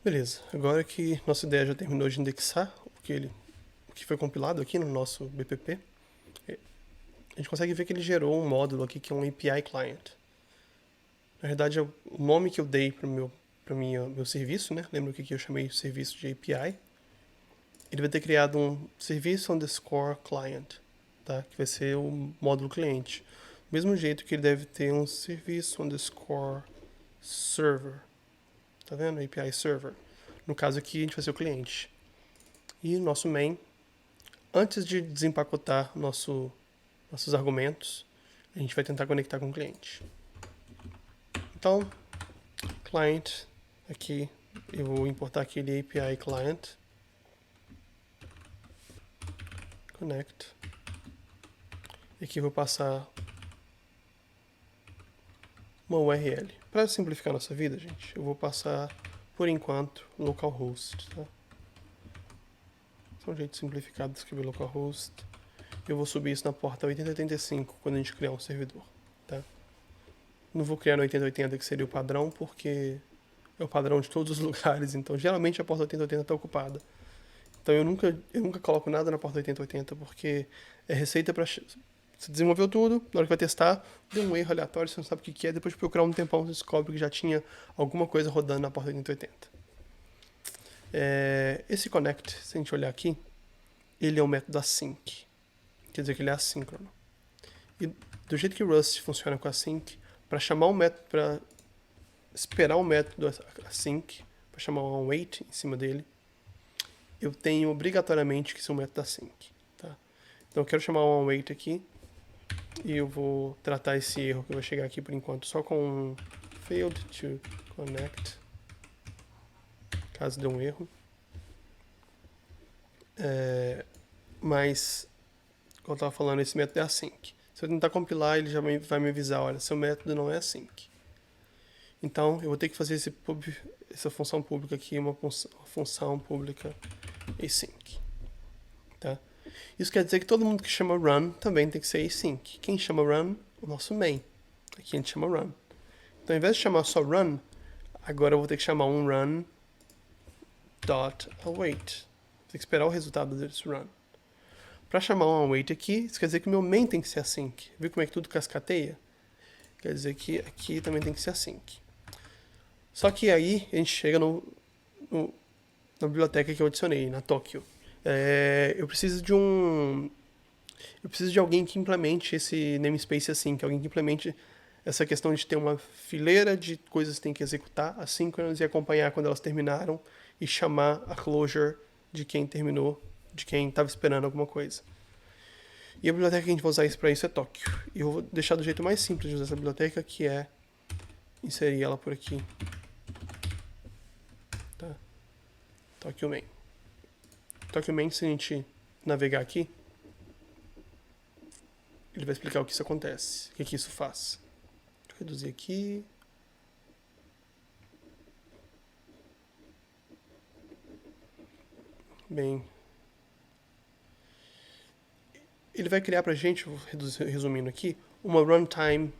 Beleza, agora que nossa ideia já terminou de indexar o que foi compilado aqui no nosso BPP, a gente consegue ver que ele gerou um módulo aqui que é um API Client. Na verdade, é o nome que eu dei para o meu serviço, né? Lembra que eu chamei o serviço de API? Ele vai ter criado um serviço underscore client, tá? Que vai ser o módulo cliente. Do mesmo jeito que ele deve ter um serviço underscore server, tá vendo? API server. No caso aqui, a gente vai ser o cliente. E nosso main, antes de desempacotar nossos argumentos, a gente vai tentar conectar com o cliente. Então, client, aqui, eu vou importar aquele API client, connect, e aqui eu vou passar uma URL. Para simplificar a nossa vida, gente, eu vou passar, por enquanto, localhost. Tá? Esse é um jeito simplificado de escrever localhost. Eu vou subir isso na porta 8085 quando a gente criar um servidor. Tá? Não vou criar no 8080, que seria o padrão, porque é o padrão de todos os lugares. Então, geralmente a porta 8080 está ocupada. Então, eu nunca coloco nada na porta 8080, porque é receita para... Você desenvolveu tudo, na hora que vai testar, deu um erro aleatório, você não sabe o que é, depois de procurar um tempão, você descobre que já tinha alguma coisa rodando na porta 8080. Esse connect, se a gente olhar aqui, ele é um método async. Quer dizer que ele é assíncrono. E do jeito que o Rust funciona com async, para chamar um método, para esperar um método async, para chamar um await em cima dele, eu tenho obrigatoriamente que ser um método async. Tá? Então eu quero chamar um await aqui, e eu vou tratar esse erro que vai chegar aqui por enquanto só com failed to connect, caso dê um erro. Mas, como eu estava falando, esse método é async. Se eu tentar compilar, ele já vai me avisar, olha, seu método não é async. Então, eu vou ter que fazer essa função pública aqui, uma função pública async. Tá? Isso quer dizer que todo mundo que chama run também tem que ser async. Quem chama run? O nosso main. Aqui a gente chama run. Então, ao invés de chamar só run, agora eu vou ter que chamar um run dot await. Vou ter que esperar o resultado desse run. Para chamar um await aqui, isso quer dizer que o meu main tem que ser async. Viu como é que tudo cascateia? Quer dizer que aqui também tem que ser async. Só que aí a gente chega na biblioteca que eu adicionei, na Tokyo. Eu preciso de alguém que implemente esse namespace assim, que alguém que implemente essa questão de ter uma fileira de coisas que tem que executar assíncronas e acompanhar quando elas terminaram e chamar a closure de quem terminou, de quem estava esperando alguma coisa. E a biblioteca que a gente vai usar para isso é Tokyo. E eu vou deixar do jeito mais simples de usar essa biblioteca, que é inserir ela por aqui. Tá? Tokyo Main. Tokyo Main, se a gente navegar aqui, ele vai explicar o que isso acontece, o que isso faz. Vou reduzir aqui. Bem, ele vai criar pra gente, resumindo aqui, uma runtime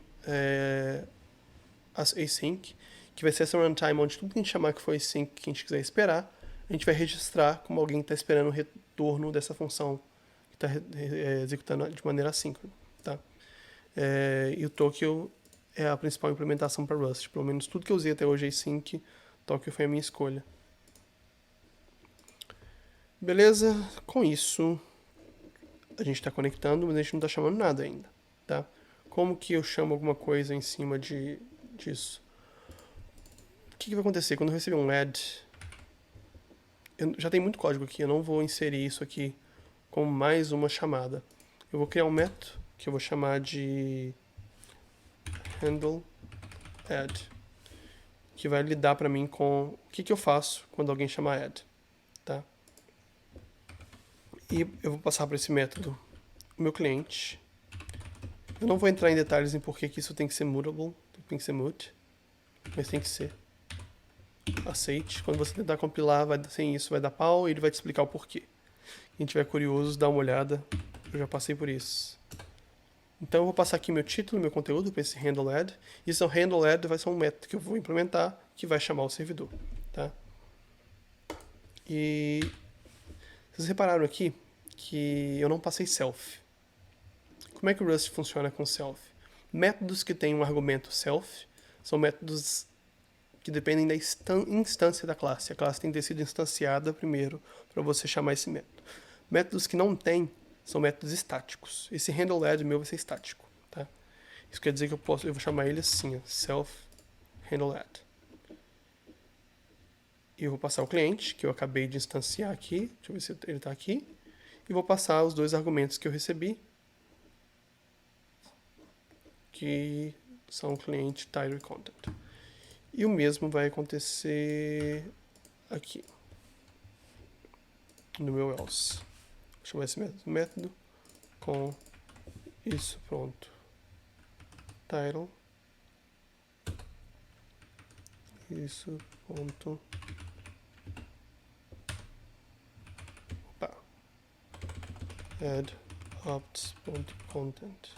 async, que vai ser essa runtime onde tudo que a gente chamar que foi async, que a gente quiser esperar, a gente vai registrar como alguém que está esperando o retorno dessa função que está executando de maneira assíncrona. Tá? E o Tokyo é a principal implementação para Rust. Pelo menos tudo que eu usei até hoje é async, Tokyo foi a minha escolha. Beleza? Com isso, a gente está conectando, mas a gente não está chamando nada ainda. Tá? Como que eu chamo alguma coisa em cima disso? O que vai acontecer? Quando eu receber um add, já tem muito código aqui, eu não vou inserir isso aqui como mais uma chamada. Eu vou criar um método que eu vou chamar de handle add, que vai lidar para mim com o que eu faço quando alguém chama add. Tá? E eu vou passar para esse método o meu cliente. Eu não vou entrar em detalhes em porquê que isso tem que ser mutable, tem que ser mute, mas tem que ser aceite. Quando você tentar compilar sem isso vai dar pau e ele vai te explicar o porquê. Quem tiver curioso, dá uma olhada, eu já passei por isso. Então eu vou passar aqui meu título, meu conteúdo para esse handle add. E esse handle add vai ser um método que eu vou implementar que vai chamar o servidor. Tá? E vocês repararam aqui que eu não passei self. Como é que o Rust funciona com self? Métodos que têm um argumento self são métodos que dependem da instância da classe. A classe tem que ter sido instanciada primeiro para você chamar esse método. Métodos que não têm são métodos estáticos. Esse handleAdd meu vai ser estático. Tá? Isso quer dizer que eu vou chamar ele assim, ó, self handleAdd. E eu vou passar o cliente, que eu acabei de instanciar aqui. Deixa eu ver se ele está aqui. E vou passar os dois argumentos que eu recebi, que são cliente, title e content. E o mesmo vai acontecer aqui, no meu else. Vou chamar esse método com isso, pronto. Title. Isso, ponto. Opa. Add opts.content.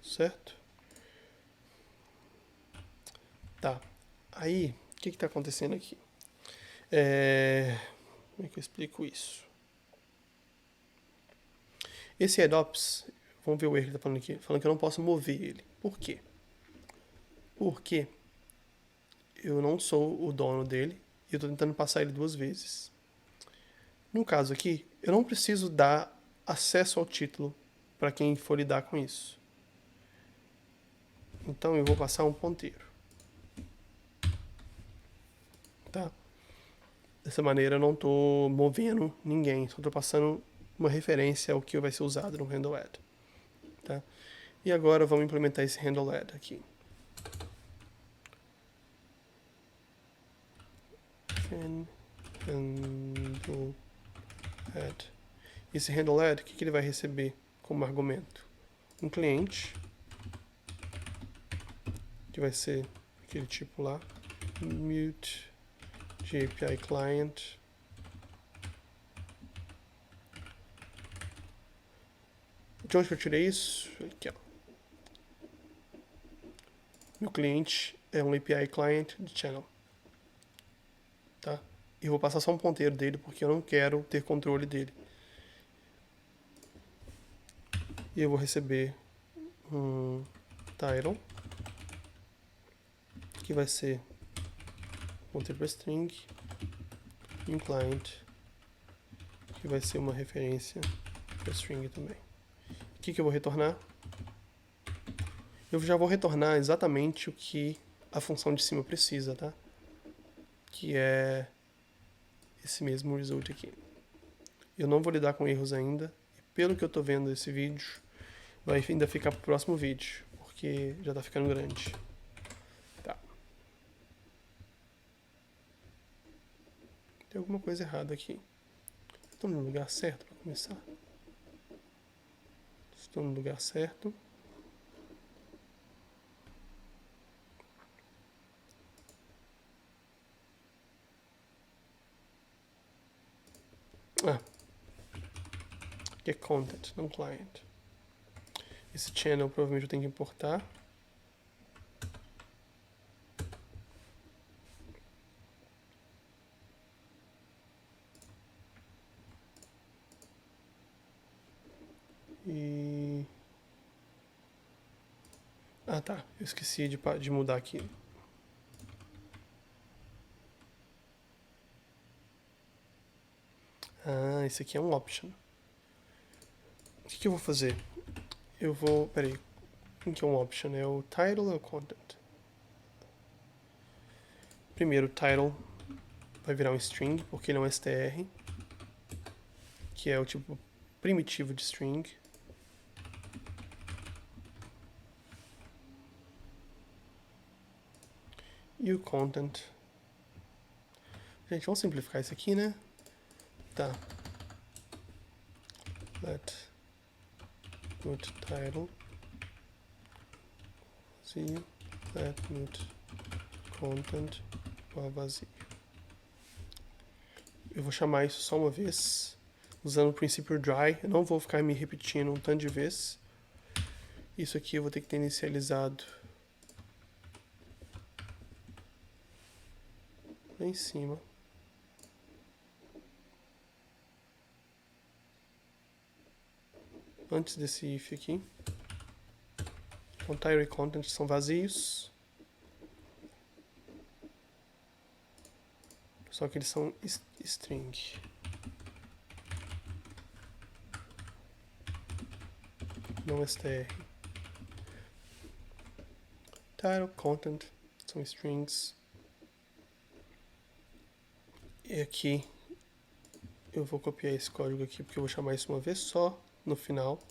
Certo? Tá. Aí, o que está acontecendo aqui? Como é que eu explico isso? Esse add-ops, vamos ver o erro que está falando aqui, falando que eu não posso mover ele. Por quê? Porque eu não sou o dono dele e eu estou tentando passar ele 2 vezes. No caso aqui, eu não preciso dar acesso ao título para quem for lidar com isso. Então eu vou passar um ponteiro. Tá? Dessa maneira eu não estou movendo ninguém, só estou passando uma referência ao que vai ser usado no handleAdd. Tá? E agora vamos implementar esse handleAdd aqui. handleAdd. Esse handleAdd, o que ele vai receber como argumento? Um cliente, que vai ser aquele tipo lá, mute de API client. De onde que eu tirei isso? Aqui, ó. Meu cliente é um API client de channel. Tá? E vou passar só um ponteiro dele porque eu não quero ter controle dele. E eu vou receber um title, que vai ser ponteiro para string, e um client, que vai ser uma referência para string também. O que eu vou retornar? Eu já vou retornar exatamente o que a função de cima precisa, tá? Que é esse mesmo result aqui. Eu não vou lidar com erros ainda, e pelo que eu estou vendo esse vídeo, vai ainda ficar para o próximo vídeo, porque já está ficando grande. Tá. Tem alguma coisa errada aqui. Estou no lugar certo para começar? Estou no lugar certo. Que é content, não client. Esse channel provavelmente eu tenho que importar. E... Ah, tá. Eu esqueci de mudar aqui. Ah, esse aqui é um option. O que eu vou fazer? Eu vou... Peraí. O que é um option? É o title ou o content? Primeiro, o title vai virar um string, porque ele é um str, que é o tipo primitivo de string. E o content... Gente, vamos simplificar isso aqui, né? Tá. Let mute title vazio, let mute content vazio. Eu vou chamar isso só uma vez, usando o princípio dry. Eu não vou ficar me repetindo um tanto de vezes. Isso aqui eu vou ter que ter inicializado lá em cima. antes desse if aqui. Então, title e content são vazios. Só que eles são string. Não str. Title, content são strings. E aqui eu vou copiar esse código aqui porque eu vou chamar isso uma vez só no final.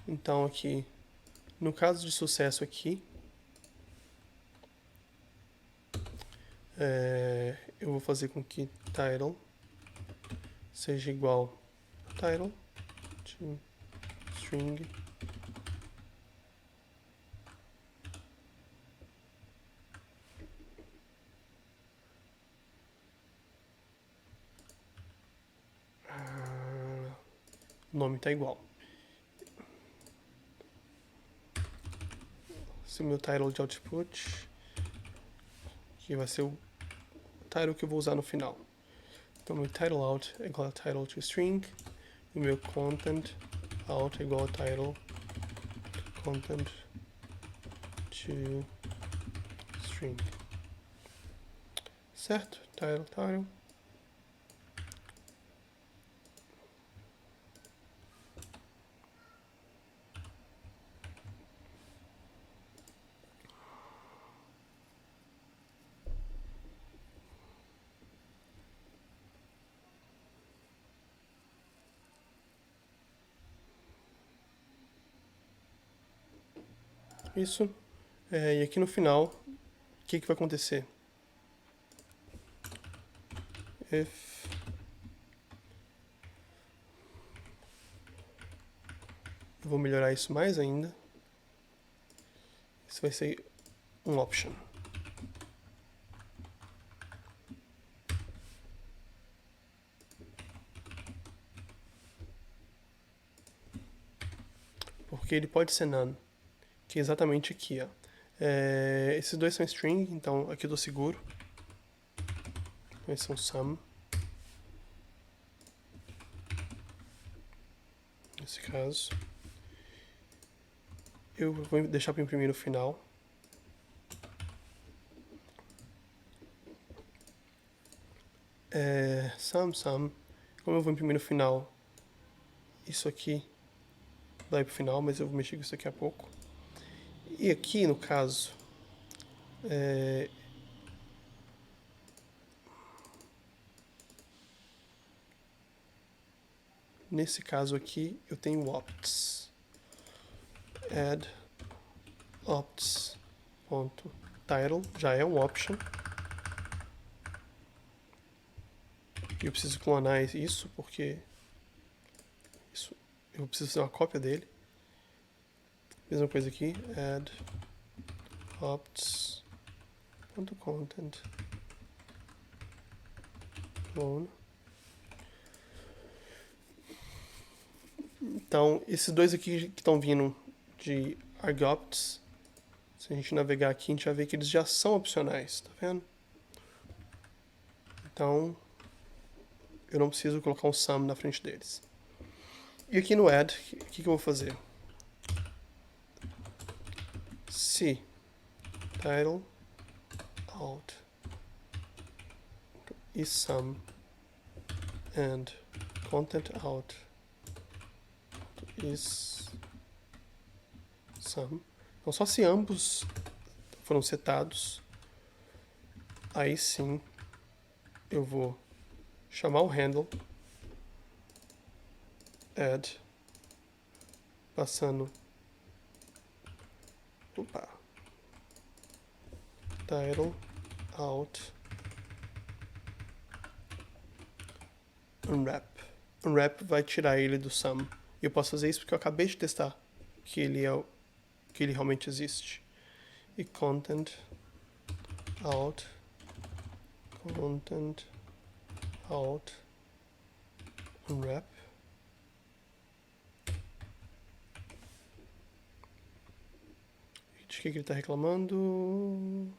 Então aqui, no caso de sucesso aqui, eu vou fazer com que title seja igual a title to string o nome está igual. Esse é o meu title de output, que vai ser o title que eu vou usar no final. Então, meu title out é igual a title to string, e o meu content out é igual a title to content to string. Certo? Title. Isso. E aqui no final, o que vai acontecer? If eu vou melhorar isso mais ainda. Isso vai ser um option. Porque ele pode ser none, que é exatamente aqui, ó. Esses dois são string, então aqui eu tô seguro. Esses são sum. Nesse caso. Eu vou deixar para imprimir no final. Sum. Como eu vou imprimir no final, isso aqui vai pro final, mas eu vou mexer com isso daqui a pouco. E aqui, no caso, nesse caso aqui, eu tenho opts. Add opts.title, já é um option. E eu preciso clonar isso, porque eu preciso fazer uma cópia dele. Mesma coisa aqui, add opts.content clone. Então, esses dois aqui que estão vindo de argopts, se a gente navegar aqui, a gente vai ver que eles já são opcionais, tá vendo? Então, eu não preciso colocar um sum na frente deles. E aqui no add, o que eu vou fazer? Se title out is sum and content out is sum. Então, só se ambos foram setados, aí sim eu vou chamar o handle add, passando title out unwrap. Unwrap vai tirar ele do sum. E eu posso fazer isso porque eu acabei de testar que ele realmente existe. E content out unwrap. De que ele está reclamando?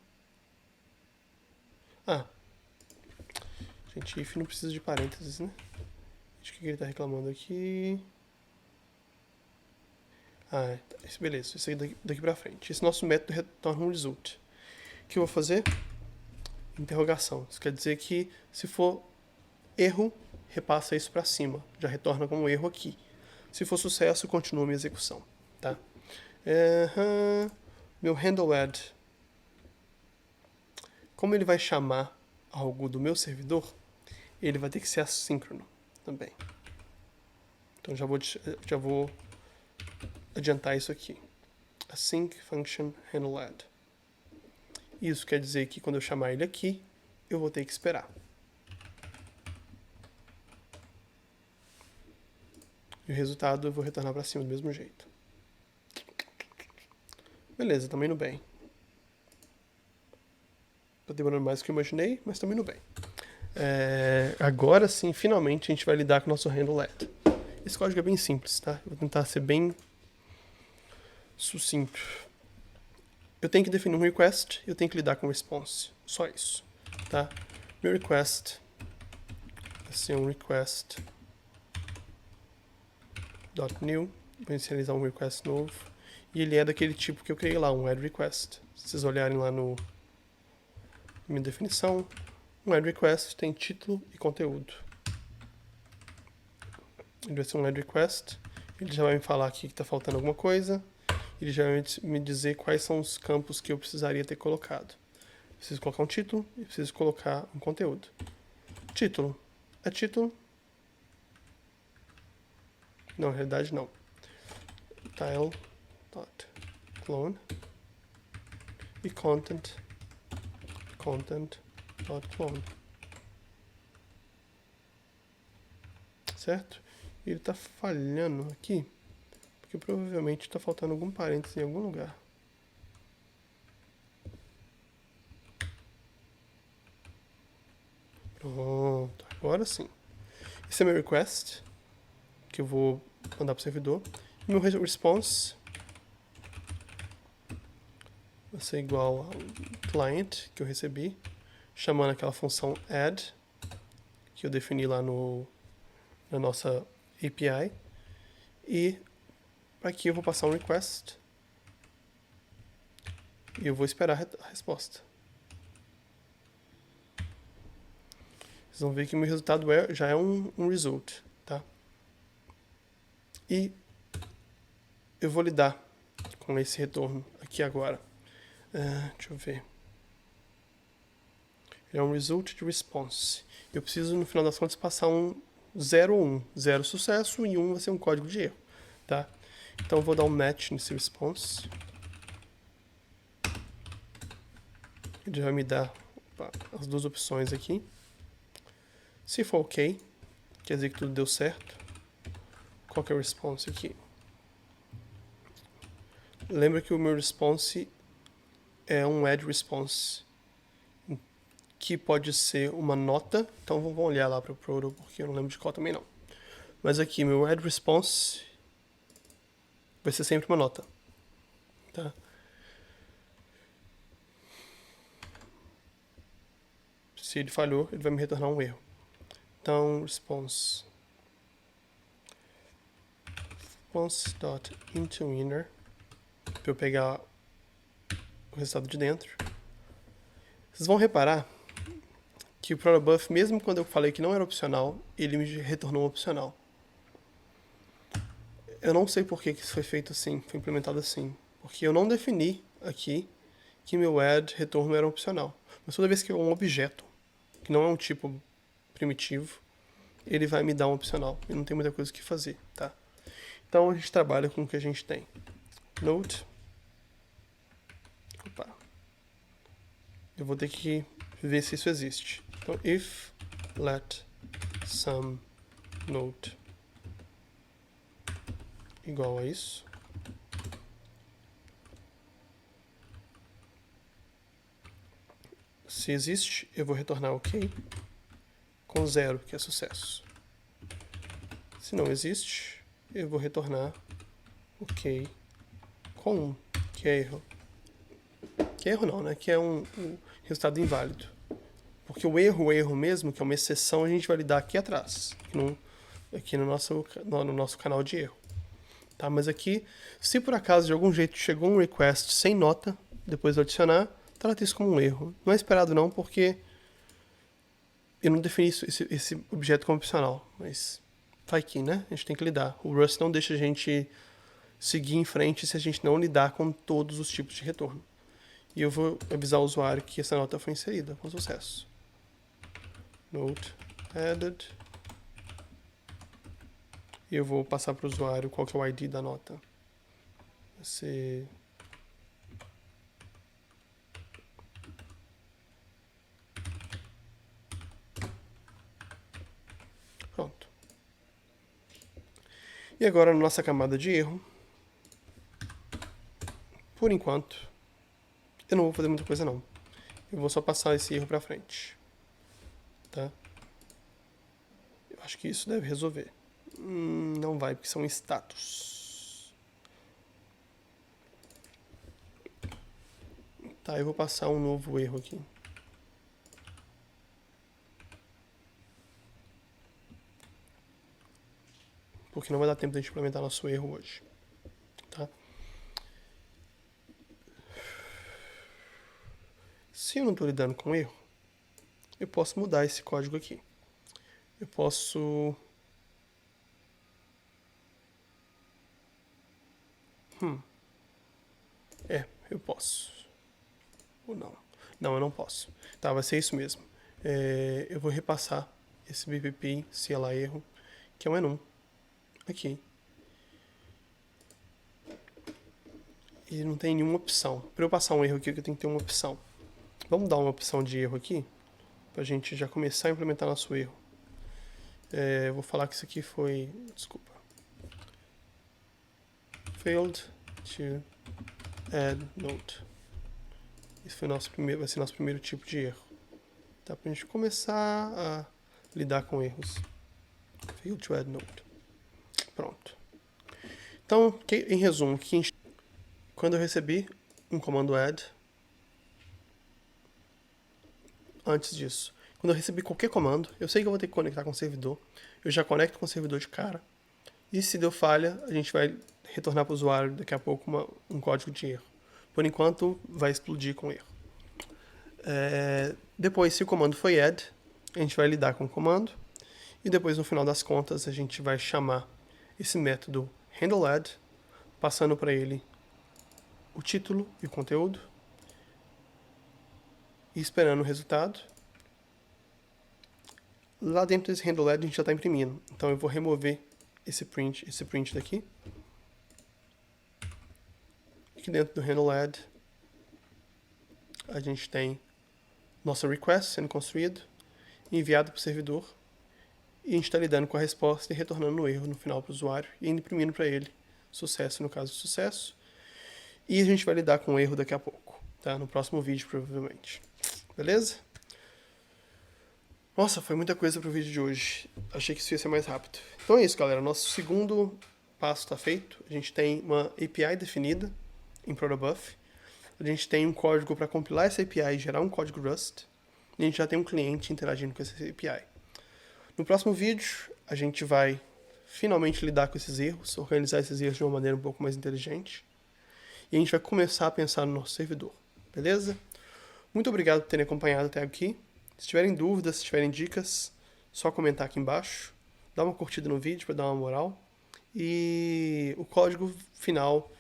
Gente, if não precisa de parênteses, né? De que ele está reclamando aqui? Beleza, isso aí daqui pra frente. Esse nosso método retorna um result. O que eu vou fazer? Interrogação. Isso quer dizer que se for erro, repassa isso para cima. Já retorna como erro aqui. Se for sucesso, continua a minha execução. Tá? Meu handle add. Como ele vai chamar algo do meu servidor, ele vai ter que ser assíncrono também. Então já vou adiantar isso aqui. Async function handle add. Isso quer dizer que quando eu chamar ele aqui, eu vou ter que esperar. E o resultado eu vou retornar para cima do mesmo jeito. Beleza, tá indo bem. Tá demorando mais do que eu imaginei, mas tá indo bem. Agora sim, finalmente, a gente vai lidar com o nosso handle add. Esse código é bem simples, tá? Eu vou tentar ser bem sucinto. Eu tenho que definir um request e eu tenho que lidar com o response. Só isso, tá? Meu request vai ser um request.new. Vou inicializar um request novo. E ele é daquele tipo que eu criei lá, um add request. Se vocês olharem lá no minha definição, um add request tem título e conteúdo. Ele vai ser um add request. Ele já vai me falar aqui que está faltando alguma coisa. Ele já vai me dizer quais são os campos que eu precisaria ter colocado. Preciso colocar um título e preciso colocar um conteúdo. Título. É título? Não, na realidade não. Tile.clone e content.clone. Certo? E ele está falhando aqui, porque provavelmente está faltando algum parênteses em algum lugar. Pronto, agora sim. Esse é meu request, que eu vou mandar para o servidor. E meu response vai ser igual ao client que eu recebi, chamando aquela função add, que eu defini lá na nossa API. E aqui eu vou passar um request e eu vou esperar a resposta. Vocês vão ver que o meu resultado já é um result, tá? E eu vou lidar com esse retorno aqui agora. Deixa eu ver. Ele é um result de response. Eu preciso, no final das contas, passar um 0 ou 1. 0 sucesso e 1 vai ser um código de erro, tá? Então eu vou dar um match nesse response. Ele vai me dar as duas opções aqui. Se for ok, quer dizer que tudo deu certo. Qual que é o response aqui? Lembra que o meu response é um add response, que pode ser uma nota. Então vamos olhar lá para o Proto, porque eu não lembro de qual também não. Mas aqui, meu add response vai ser sempre uma nota, tá? Se ele falhou, ele vai me retornar um erro. Então, response.intoInner, para eu pegar o resultado de dentro. Vocês vão reparar que o protobuf, mesmo quando eu falei que não era opcional, ele me retornou um opcional. Eu não sei por que isso foi feito assim, foi implementado assim. Porque eu não defini aqui que meu add retorno era opcional. Mas toda vez que eu um objeto, que não é um tipo primitivo, ele vai me dar um opcional. E não tem muita coisa o que fazer, tá? Então a gente trabalha com o que a gente tem. Node. Opa. Eu vou ter que ver se isso existe. Então, if let some node igual a isso. Se existe, eu vou retornar ok com 0, que é sucesso. Se não existe, eu vou retornar ok com 1, que é erro. Que é erro não, né? Que é um resultado inválido. Porque o erro mesmo, que é uma exceção, a gente vai lidar aqui atrás, aqui no nosso canal de erro. Tá? Mas aqui, se por acaso de algum jeito chegou um request sem nota, depois de adicionar, trata isso como um erro. Não é esperado não, porque eu não defini esse objeto como opcional, mas vai que, né? A gente tem que lidar. O Rust não deixa a gente seguir em frente se a gente não lidar com todos os tipos de retorno. E eu vou avisar o usuário que essa nota foi inserida com sucesso. Note added. E eu vou passar para o usuário qual que é o ID da nota. Vai ser... Pronto. E agora na nossa camada de erro, por enquanto, eu não vou fazer muita coisa não. Eu vou só passar esse erro para frente. Tá? Eu acho que isso deve resolver. Não vai, porque são status. Tá, eu vou passar um novo erro aqui. Porque não vai dar tempo de a gente implementar nosso erro hoje. Tá? Se eu não estou lidando com erro, eu posso mudar esse código aqui. Eu posso... eu posso. Ou não? Não, eu não posso. Tá, vai ser isso mesmo. Eu vou repassar esse BPP, se ela erro, que é um enum. Aqui. E não tem nenhuma opção. Para eu passar um erro aqui, eu tenho que ter uma opção. Vamos dar uma opção de erro aqui, para a gente já começar a implementar nosso erro. Eu vou falar que isso aqui foi... Desculpa. Failed to add note. Esse foi vai ser nosso primeiro tipo de erro. Tá, para a gente começar a lidar com erros. Failed to add note. Pronto. Então, em resumo, quando eu recebi um comando add, antes disso, quando eu recebi qualquer comando, eu sei que eu vou ter que conectar com o servidor, eu já conecto com o servidor de cara, e se deu falha, a gente vai retornar para o usuário daqui a pouco um código de erro. Por enquanto, vai explodir com erro. Depois, se o comando foi add, a gente vai lidar com o comando, e depois, no final das contas, a gente vai chamar esse método handleAdd, passando para ele o título e o conteúdo, e esperando o resultado. Lá dentro desse handleAdd a gente já está imprimindo, então eu vou remover esse print daqui. Aqui dentro do handleAdd a gente tem nossa request sendo construído, enviado para o servidor, e a gente está lidando com a resposta e retornando o erro no final para o usuário e imprimindo para ele sucesso, no caso sucesso. E a gente vai lidar com o erro daqui a pouco, tá? No próximo vídeo, provavelmente. Beleza? Nossa, foi muita coisa para o vídeo de hoje. Achei que isso ia ser mais rápido. Então é isso, galera. Nosso segundo passo está feito. A gente tem uma API definida em Protobuf. A gente tem um código para compilar essa API e gerar um código Rust. E a gente já tem um cliente interagindo com essa API. No próximo vídeo, a gente vai finalmente lidar com esses erros, organizar esses erros de uma maneira um pouco mais inteligente. E a gente vai começar a pensar no nosso servidor. Beleza? Muito obrigado por terem acompanhado até aqui. Se tiverem dúvidas, se tiverem dicas, só comentar aqui embaixo. Dá uma curtida no vídeo para dar uma moral. E o código final,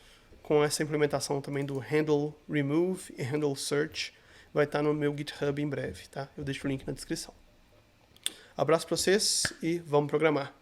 com essa implementação também do handle remove e handle search, vai estar no meu GitHub em breve, tá? Eu deixo o link na descrição. Abraço para vocês e vamos programar.